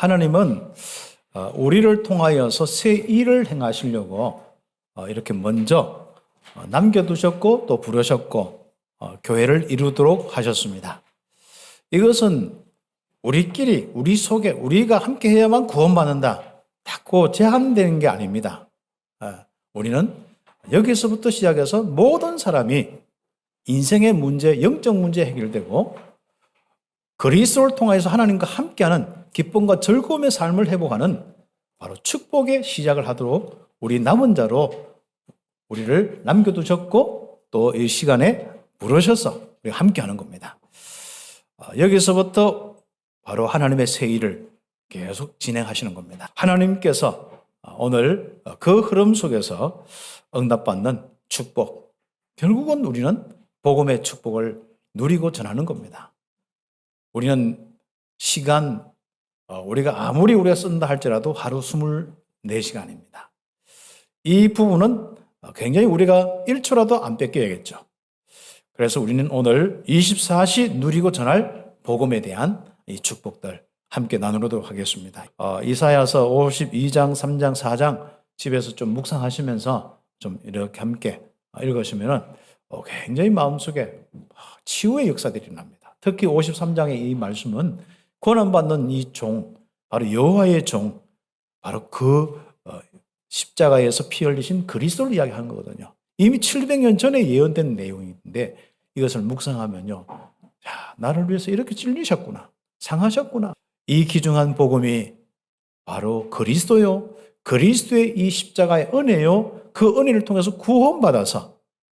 하나님은 우리를 통하여서 새 일을 행하시려고 이렇게 먼저 남겨두셨고 또 부르셨고 교회를 이루도록 하셨습니다. 이것은 우리끼리 우리 속에 우리가 함께 해야만 구원받는다 닫고 제한되는 게 아닙니다. 우리는 여기서부터 시작해서 모든 사람이 인생의 문제, 영적 문제 해결되고 그리스도를 통해서 하나님과 함께하는 기쁨과 즐거움의 삶을 회복하는 바로 축복의 시작을 하도록 우리 남은 자로 우리를 남겨두셨고 또 이 시간에 부르셔서 우리 함께하는 겁니다. 여기서부터 바로 하나님의 새 일을 계속 진행하시는 겁니다. 하나님께서 오늘 그 흐름 속에서 응답받는 축복, 결국은 우리는 복음의 축복을 누리고 전하는 겁니다. 우리는 시간, 우리가 아무리 우리가 쓴다 할지라도 하루 24시간입니다. 이 부분은 굉장히 우리가 1초라도 안 뺏겨야겠죠. 그래서 우리는 오늘 24시 누리고 전할 복음에 대한 이 축복들 함께 나누도록 하겠습니다. 이사야서 52장, 3장, 4장 집에서 좀 묵상하시면서 좀 이렇게 함께 읽으시면 굉장히 마음속에 치유의 역사들이 납니다. 특히 53장의 이 말씀은 고난받는 이 종, 바로 여호와의 종, 바로 그 십자가에서 피 흘리신 그리스도를 이야기하는 거거든요. 이미 700년 전에 예언된 내용인데 이것을 묵상하면요, 야, 나를 위해서 이렇게 찔리셨구나, 상하셨구나. 이 귀중한 복음이 바로 그리스도요, 그리스도의 이 십자가의 은혜요, 그 은혜를 통해서 구원받아서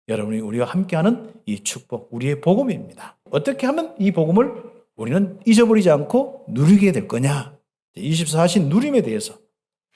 여러분이 우리와 함께하는 이 축복, 우리의 복음입니다. 어떻게 하면 이 복음을 우리는 잊어버리지 않고 누리게 될 거냐? 24시 누림에 대해서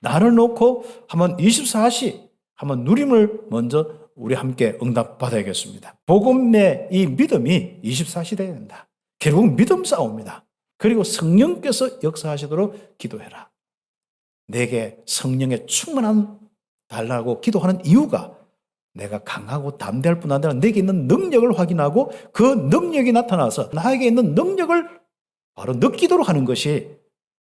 나를 놓고 한번 24시 한번 누림을 먼저 우리 함께 응답받아야겠습니다. 복음의 이 믿음이 24시 되어야 된다. 결국 믿음 싸움입니다. 그리고 성령께서 역사하시도록 기도해라. 내게 성령의 충만함 달라고 기도하는 이유가 내가 강하고 담대할 뿐 아니라 내게 있는 능력을 확인하고 그 능력이 나타나서 나에게 있는 능력을 바로 느끼도록 하는 것이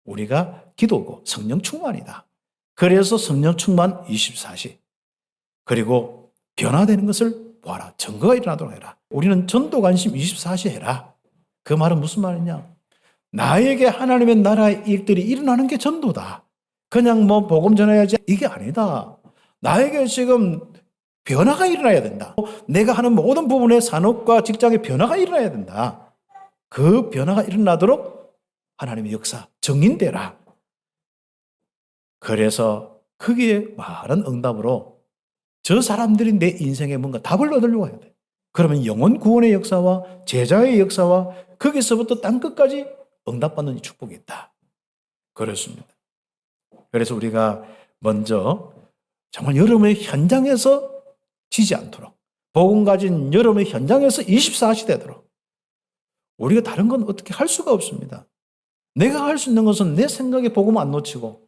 우리가 기도고 성령 충만이다. 그래서 성령 충만 24시. 그리고 변화되는 것을 보아라. 증거가 일어나도록 해라. 우리는 전도 관심 24시 해라. 그 말은 무슨 말이냐? 나에게 하나님의 나라의 일들이 일어나는 게 전도다. 그냥 뭐 복음 전해야지 이게 아니다. 나에게 지금 변화가 일어나야 된다. 내가 하는 모든 부분의 산업과 직장의 변화가 일어나야 된다. 그 변화가 일어나도록 하나님의 역사 정인되라. 그래서 거기에 많은 응답으로 저 사람들이 내 인생에 뭔가 답을 얻으려고 해야 돼. 그러면 영혼 구원의 역사와 제자의 역사와 거기서부터 땅끝까지 응답받는 축복이 있다. 그렇습니다. 그래서 우리가 먼저 정말 여러분의 현장에서 지지 않도록, 복음 가진 여러분의 현장에서 24시 되도록 우리가 다른 건 어떻게 할 수가 없습니다. 내가 할 수 있는 것은 내 생각에 복음 안 놓치고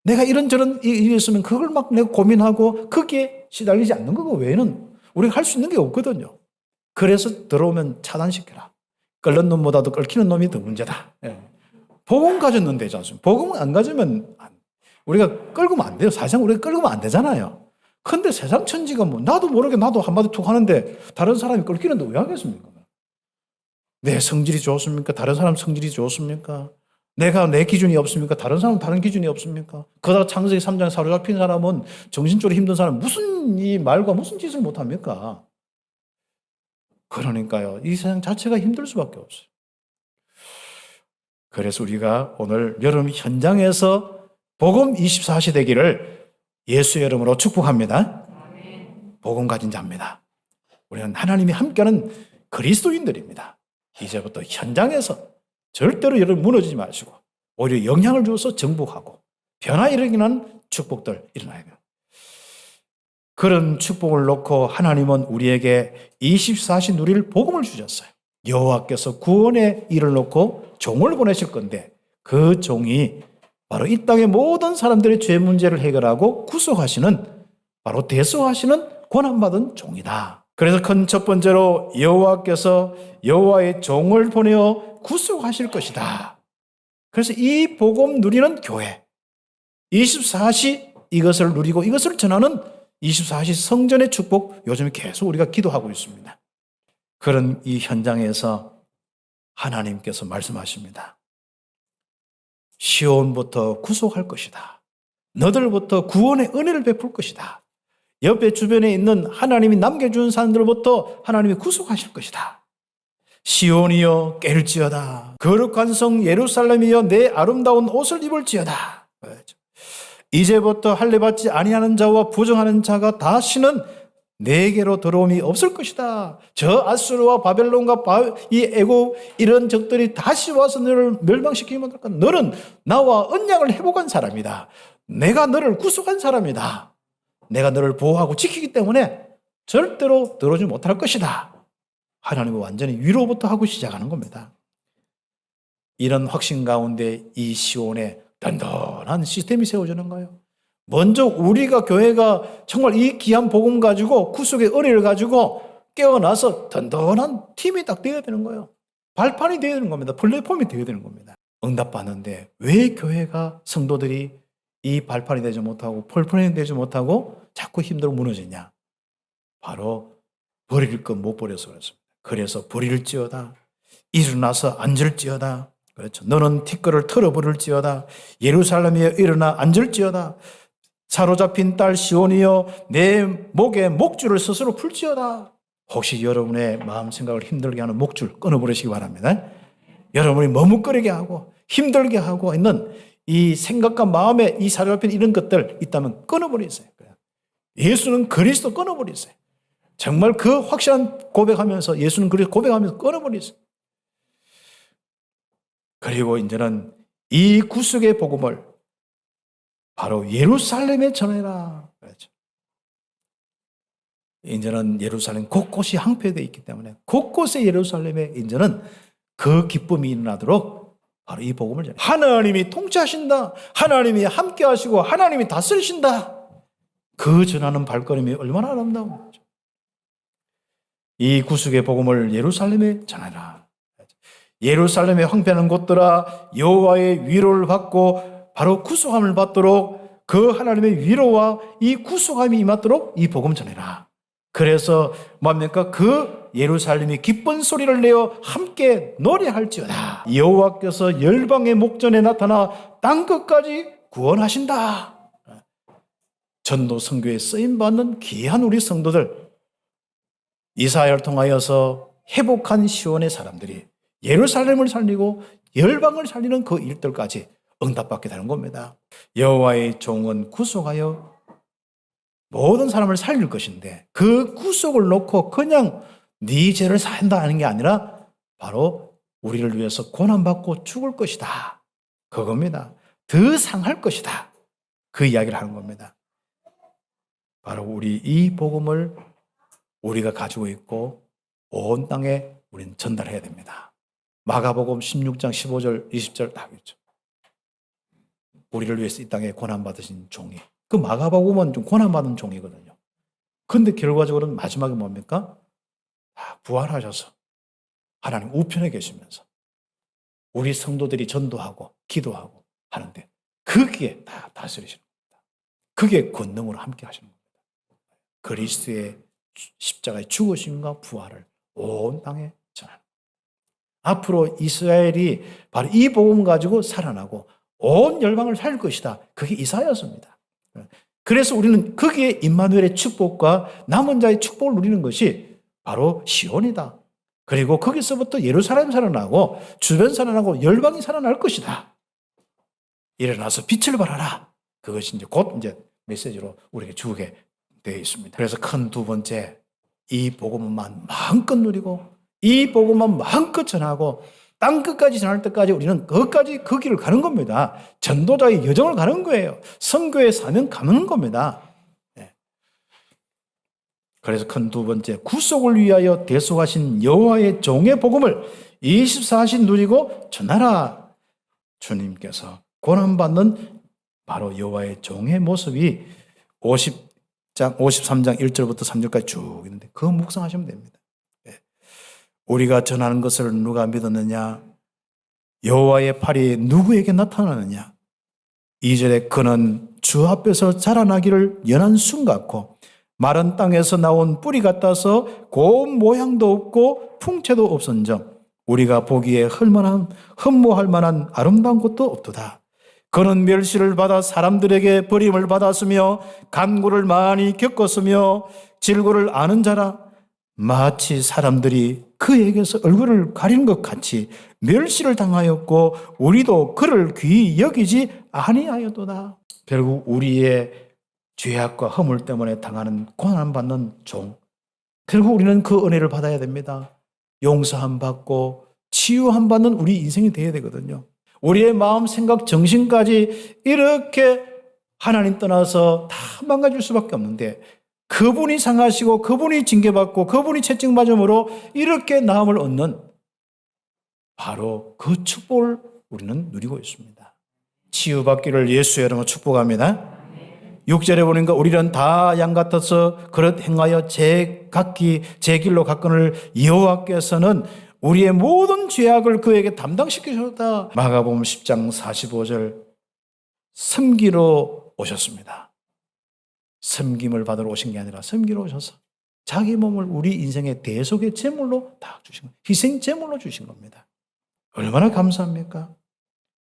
내가 이런저런 일이 있으면 그걸 막 내가 고민하고 거기에 시달리지 않는 거 외에는 우리가 할 수 있는 게 없거든요. 그래서 들어오면 차단시켜라. 끓는 놈보다도 끓기는 놈이 더 문제다. 복음 가졌는 되지 않습니까? 복음 안 가지면 우리가 끌고면 안 돼요. 사실상 우리가 끌고면 안 되잖아요. 근데 세상 천지가 뭐 나도 모르게 나도 한마디 툭 하는데 다른 사람이 끌기는데 왜 하겠습니까? 내 성질이 좋습니까? 다른 사람 성질이 좋습니까? 내가 내 기준이 없습니까? 다른 사람은 다른 기준이 없습니까? 그러다가 창세기 3장에 사로잡힌 사람은 정신적으로 힘든 사람은 무슨 이 말과 무슨 짓을 못합니까? 그러니까요. 이 세상 자체가 힘들 수밖에 없어요. 그래서 우리가 오늘 여러분 현장에서 복음 24시 되기를 예수의 이름으로 축복합니다. 복음 가진 자입니다. 우리는 하나님이 함께하는 그리스도인들입니다. 이제부터 현장에서 절대로 여러분 무너지지 마시고 오히려 영향을 주어서 정복하고 변화 일으키는 축복들 일어나야 돼요. 그런 축복을 놓고 하나님은 우리에게 24시 누릴 복음을 주셨어요. 여호와께서 구원의 일을 놓고 종을 보내실 건데 그 종이 바로 이 땅의 모든 사람들의 죄 문제를 해결하고 구속하시는 바로 대속하시는 권한받은 종이다. 그래서 큰 첫 번째로 여호와께서 여호와의 종을 보내어 구속하실 것이다. 그래서 이 복음 누리는 교회, 24시 이것을 누리고 이것을 전하는 24시 성전의 축복, 요즘 계속 우리가 기도하고 있습니다. 그런 이 현장에서 하나님께서 말씀하십니다. 시온부터 구속할 것이다. 너들부터 구원의 은혜를 베풀 것이다. 옆에 주변에 있는 하나님이 남겨준 사람들부터 하나님이 구속하실 것이다. 시온이여 깰지어다. 거룩한 성 예루살렘이여 내 아름다운 옷을 입을지어다. 이제부터 할례받지 아니하는 자와 부정하는 자가 다시는 내게로 들어옴이 없을 것이다. 저 아수르와 바벨론과 이 애굽 이런 적들이 다시 와서 너를 멸망시키면 너는 나와 언약을 회복한 사람이다. 내가 너를 구속한 사람이다. 내가 너를 보호하고 지키기 때문에 절대로 들어오지 못할 것이다. 하나님은 완전히 위로부터 하고 시작하는 겁니다. 이런 확신 가운데 이 시온에 단단한 시스템이 세워지는 거예요. 먼저 우리가 교회가 정말 이 귀한 복음 가지고 구속의 은혜를 가지고 깨어나서 든든한 팀이 딱 되어야 되는 거예요. 발판이 되어야 되는 겁니다. 플랫폼이 되어야 되는 겁니다. 응답받는데 왜 교회가 성도들이 이 발판이 되지 못하고 플랫폼이 되지 못하고 자꾸 힘들어 무너지냐? 바로 버릴 것 못 버려서 그렇습니다. 그래서 버릴지어다. 일어나서 앉을지어다. 그렇죠. 너는 티끌을 털어버릴지어다. 예루살렘이여 일어나 앉을지어다. 사로잡힌 딸 시온이여 내 목에 목줄을 스스로 풀지어다. 혹시 여러분의 마음 생각을 힘들게 하는 목줄 끊어버리시기 바랍니다. 여러분이 머뭇거리게 하고 힘들게 하고 있는 이 생각과 마음에 이 사로잡힌 이런 것들 있다면 끊어버리세요. 예수는 그리스도 끊어버리세요. 정말 그 확실한 고백하면서 예수는 그리스도 고백하면서 끊어버리세요. 그리고 이제는 이 구속의 복음을 바로 예루살렘에 전해라. 그렇죠. 이제는 예루살렘 곳곳이 항폐되어 있기 때문에 곳곳에 예루살렘에 이제는 그 기쁨이 일어나도록 바로 이 복음을 전해. 하나님이 통치하신다. 하나님이 함께 하시고 하나님이 다스리신다. 그 전하는 발걸음이 얼마나 아름다운 거죠. 이 구속의 복음을 예루살렘에 전하라. 예루살렘의 황폐한 곳들아 여호와의 위로를 받고 바로 구속함을 받도록 그 하나님의 위로와 이 구속함이 임하도록 이 복음 전해라. 그래서 뭡니까? 그 예루살렘이 기쁜 소리를 내어 함께 노래할지어다. 여호와께서 열방의 목전에 나타나 땅끝까지 구원하신다. 전도 선교에 쓰임받는 귀한 우리 성도들, 이사야를 통하여서 회복한 시온의 사람들이 예루살렘을 살리고 열방을 살리는 그 일들까지 응답받게 되는 겁니다. 여호와의 종은 구속하여 모든 사람을 살릴 것인데 그 구속을 놓고 그냥 네 죄를 산다 하는 게 아니라 바로 우리를 위해서 고난받고 죽을 것이다. 그겁니다. 더 상할 것이다. 그 이야기를 하는 겁니다. 바로 우리 이 복음을 우리가 가지고 있고 온 땅에 우리는 전달해야 됩니다. 마가복음 16장 15절 20절 딱 있죠. 우리를 위해서 이 땅에 고난받으신 종이. 그 마가복음은 좀 고난받은 종이거든요. 그런데 결과적으로는 마지막에 뭡니까? 부활하셔서 하나님 우편에 계시면서 우리 성도들이 전도하고 기도하고 하는데 거기에 다 다스리시는 겁니다. 그게 권능으로 함께 하시는 겁니다. 그리스도의 십자가의 죽으심과 부활을 온 땅에 전하는 겁니다. 앞으로 이스라엘이 바로 이 복음 가지고 살아나고 온 열방을 살릴 것이다. 그게 이사야서입니다. 그래서 우리는 거기에 임마누엘의 축복과 남은 자의 축복을 누리는 것이 바로 시온이다. 그리고 거기서부터 예루살렘 살아나고 주변 살아나고 열방이 살아날 것이다. 일어나서 빛을 발하라. 그것이 이제 곧 이제 메시지로 우리에게 주게 되어 있습니다. 그래서 큰 두 번째, 이 복음만 마음껏 누리고 이 복음만 마음껏 전하고 땅 끝까지 전할 때까지 우리는 거기까지 그 길을 가는 겁니다. 전도자의 여정을 가는 거예요. 선교의 사명 가는 겁니다. 그래서 큰 두 번째, 구속을 위하여 대속하신 여호와의 종의 복음을 24시 누리고 전하라. 주님께서 고난받는 바로 여호와의 종의 모습이 53장 1절부터 3절까지 쭉 있는데 그거 묵상하시면 됩니다. 우리가 전하는 것을 누가 믿었느냐? 여호와의 팔이 누구에게 나타나느냐? 2절에 그는 주 앞에서 자라나기를 연한 순 같고 마른 땅에서 나온 뿌리 같아서 고운 모양도 없고 풍채도 없은즉 우리가 보기에 흠모할 만한 아름다운 것도 없도다. 그는 멸시를 받아 사람들에게 버림을 받았으며 간구를 많이 겪었으며 질고를 아는 자라. 마치 사람들이 그에게서 얼굴을 가리는 것 같이 멸시를 당하였고 우리도 그를 귀히 여기지 아니하였도다. 결국 우리의 죄악과 허물 때문에 당하는 고난받는 종, 결국 우리는 그 은혜를 받아야 됩니다. 용서함 받고 치유함 받는 우리 인생이 되어야 되거든요. 우리의 마음, 생각, 정신까지 이렇게 하나님 떠나서 다 망가질 수밖에 없는데 그분이 상하시고 그분이 징계받고 그분이 채찍맞음으로 이렇게 나음을 얻는 바로 그 축복을 우리는 누리고 있습니다. 치유받기를 예수의 이름으로 축복합니다. 6절에 보니까 우리는 다 양 같아서 그릇 행하여 제 길로 갔거늘 여호와께서는 우리의 모든 죄악을 그에게 담당시키셨다. 마가복음 10장 45절 섬기러 오셨습니다. 섬김을 받으러 오신 게 아니라 섬기러 오셔서 자기 몸을 우리 인생의 대속의 제물로 다 주신 겁니다. 희생 제물로 주신 겁니다. 얼마나 감사합니까?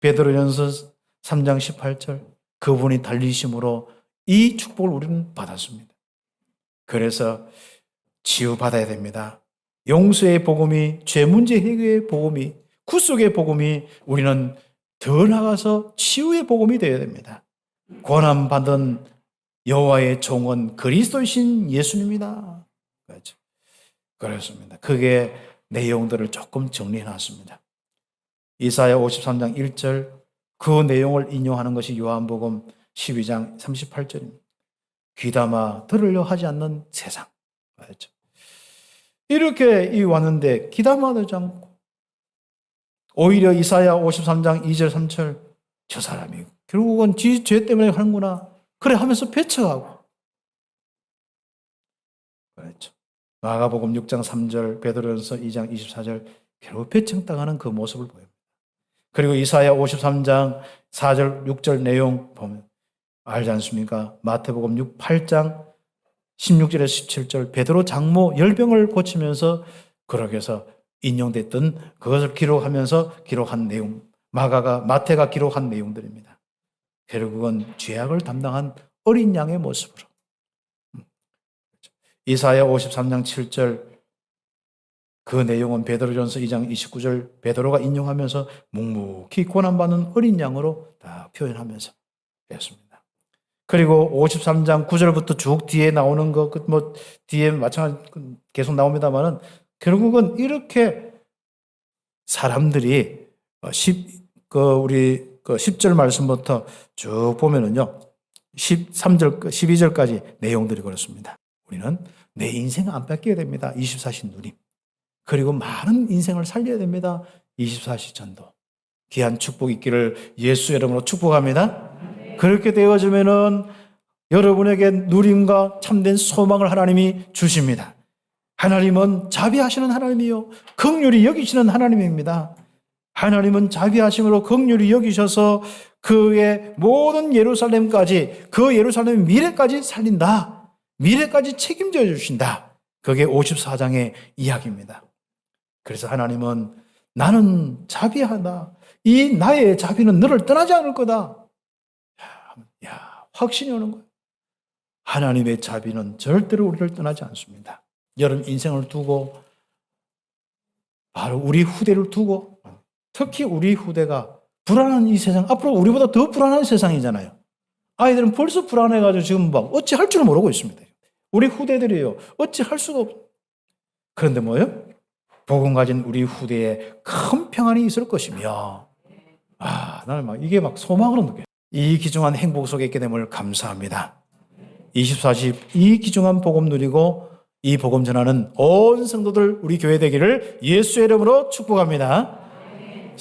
베드로전서 3장 18절 그분이 달리심으로 이 축복을 우리는 받았습니다. 그래서 치유받아야 됩니다. 용서의 복음이, 죄 문제 해결의 복음이, 구속의 복음이 우리는 더 나아가서 치유의 복음이 되어야 됩니다. 고난받은 여호와의 종은 그리스도이신 예수님이다. 그렇죠. 그렇습니다. 그게 내용들을 조금 정리해놨습니다. 이사야 53장 1절 그 내용을 인용하는 것이 요한복음 12장 38절입니다. 귀담아 들으려 하지 않는 세상. 그렇죠. 이렇게 왔는데 귀담아 들지 않고 오히려 이사야 53장 2절 3절 저 사람이 결국은 지 죄 때문에 하는구나. 그래 하면서 배척하고. 그렇죠. 마가복음 6장 3절, 베드로전서 2장 24절 결국 배척당하는 그 모습을 보입니다. 그리고 이사야 53장 4절, 6절 내용 보면 알지 않습니까? 마태복음 8장 16절에서 17절 베드로 장모 열병을 고치면서 그렇게 해서 인용됐던 그것을 기록한 내용, 마태가 기록한 내용들입니다. 결국은 죄악을 담당한 어린 양의 모습으로. 이사야 53장 7절 그 내용은 베드로전서 2장 29절 베드로가 인용하면서 묵묵히 고난받는 어린 양으로 다 표현하면서 했습니다. 그리고 53장 9절부터 쭉 뒤에 나오는 거, 뒤에 마찬가지 계속 나옵니다만은 결국은 이렇게 사람들이 10절 말씀부터 쭉 보면은요, 13절, 12절까지 내용들이 그렇습니다. 우리는 내 인생 안 뺏겨야 됩니다. 24시 누림. 그리고 많은 인생을 살려야 됩니다. 24시 전도. 귀한 축복 있기를 예수 이름으로 축복합니다. 그렇게 되어지면은 여러분에게 누림과 참된 소망을 하나님이 주십니다. 하나님은 자비하시는 하나님이요 긍휼히 여기시는 하나님입니다. 하나님은 자비하심으로 긍휼히 여기셔서 그의 모든 예루살렘까지 그 예루살렘의 미래까지 살린다. 미래까지 책임져 주신다. 그게 54장의 이야기입니다. 그래서 하나님은 나는 자비하다. 이 나의 자비는 너를 떠나지 않을 거다. 확신이 오는 거예요. 하나님의 자비는 절대로 우리를 떠나지 않습니다. 여러분 인생을 두고 바로 우리 후대를 두고 특히 우리 후대가 불안한 이 세상, 앞으로 우리보다 더 불안한 세상이잖아요. 아이들은 벌써 불안해가지고 지금 막 어찌 할 줄 모르고 있습니다. 우리 후대들이에요. 어찌 할 수가 없어요. 그런데 뭐예요? 복음 가진 우리 후대에 큰 평안이 있을 것이며 나는 막 이게 막 소망으로 느껴요. 이 귀중한 행복 속에 있게 됨을 감사합니다. 24시 이 귀중한 복음 누리고 이 복음 전하는 온 성도들 우리 교회 되기를 예수의 이름으로 축복합니다.